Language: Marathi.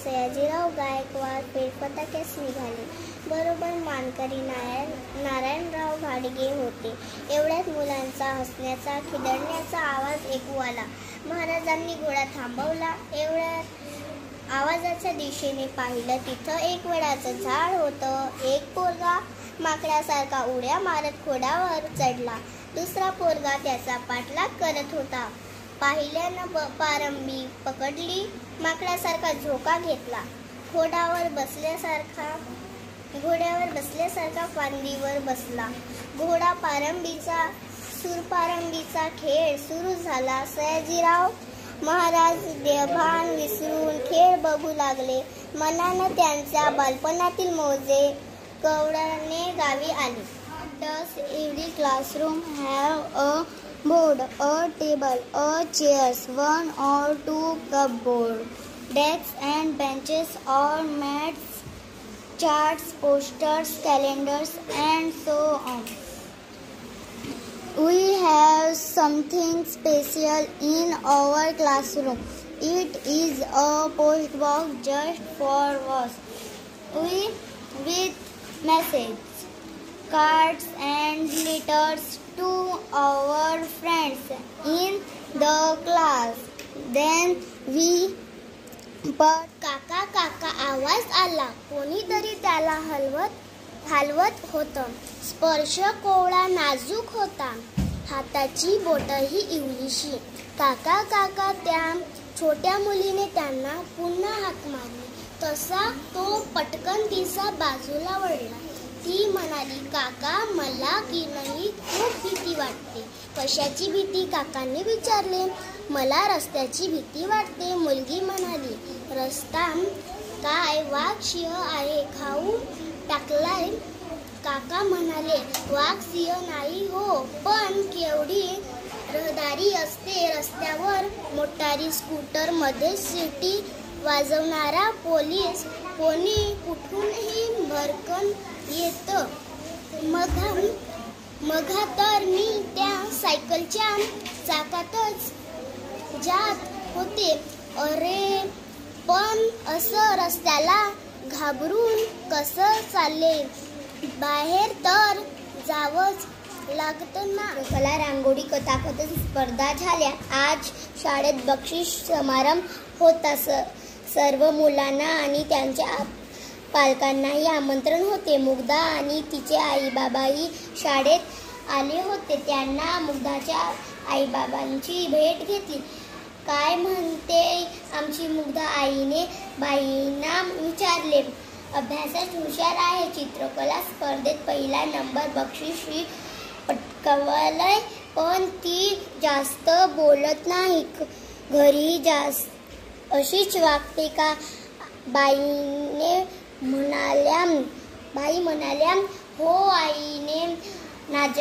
सयाजीराव गायकवाड फेरफटक्यास निघाले. बरोबर मानकरी नारायणराव घाडगे होते. एवढ्यात मुलांचा हसण्याचा खिदळण्याचा आवाज ऐकू आला. महाराजांनी घोडा थांबवला. एवढ्यात आवाजाच्या दिशेने पाहिलं. तिथं एक वडाचं झाड होतं. एक पोरगा माकडासारखा उड्या मारत घोड्यावर चढला. दुसरा पोरगा त्याचा पाठलाग करत होता. पाहिल्यानं पारंबी पकडली. माकडासारखा झोका घेतला. घोड्यावर बसल्यासारखा फांदीवर बसला. घोडा पारंबीचा सूरपारंबीचा खेळ सुरू झाला. सयाजीराव महाराज देहभान विसरून खेळ बघू लागले. मनानं त्यांच्या बालपणातील मौजे कवडणे गावी आले. Does every classroom have a board, a table, a chairs, one or two cupboard, desks and benches or mats, charts, posters, calendars and so on? We have something special in our classroom. It is a post box just for us. With messages, cards and letters to our friends in the class. Then we काका आवाज आला. कोणीतरी त्याला हलवत होतं. स्पर्श कोवळा नाजूक होता. हाताची बोटही इवलीशी. काका त्या छोट्या मुलीने त्यांना पुन्हा हाक मारली. तसा तो पटकन तिचा बाजूला वळला. ती म्हणाली, काका मला की नाही खूप भीती वाटते. कशाची भीती? काकांनी विचारले. मला रस्त्याची भीती वाटते. मुलगी म्हणाली. रस्ता काय? वाघ सिंह आहे, खाऊन टाकलाय. काका म्हणाले, वाघ सिंह नाही हो, पण केवढी रहदारी असते रस्त्यावर. मोटारी स्कूटर मध्ये सिटी वाजवणारा पोलीस कोणी कुठूनही भरकन येतं. मघा तर मी त्या सायकलच्या चाकातच जात होते. अरे पण असं रस्त्याला घाबरून कसं चालले? बाहेर तर जावंच लागतं ना. कला रांगोळी कथाकथन स्पर्धा झाल्या. आज शाळेत बक्षीस समारंभ होता. सर्व मुलांना आणि त्यांच्या पालकांनाही आमंत्रण होते. मुग्धा आणि तिचे आई-बाबाही शाळेत आले होते. त्यांना मुग्धाच्या आई-बाबांची भेट घेतली. काय म्हणते आमची मुग्धा? आईने बाईंना विचारले. अभ्यासात हुशार आहे. चित्रकला स्पर्धेत पहिला नंबर बक्षीसही पटकावलंय. पण ती जास्त बोलत नाही. घरी जास्त अशीच वागते का? बाई म्हणाल्या, हो. आईने नाराज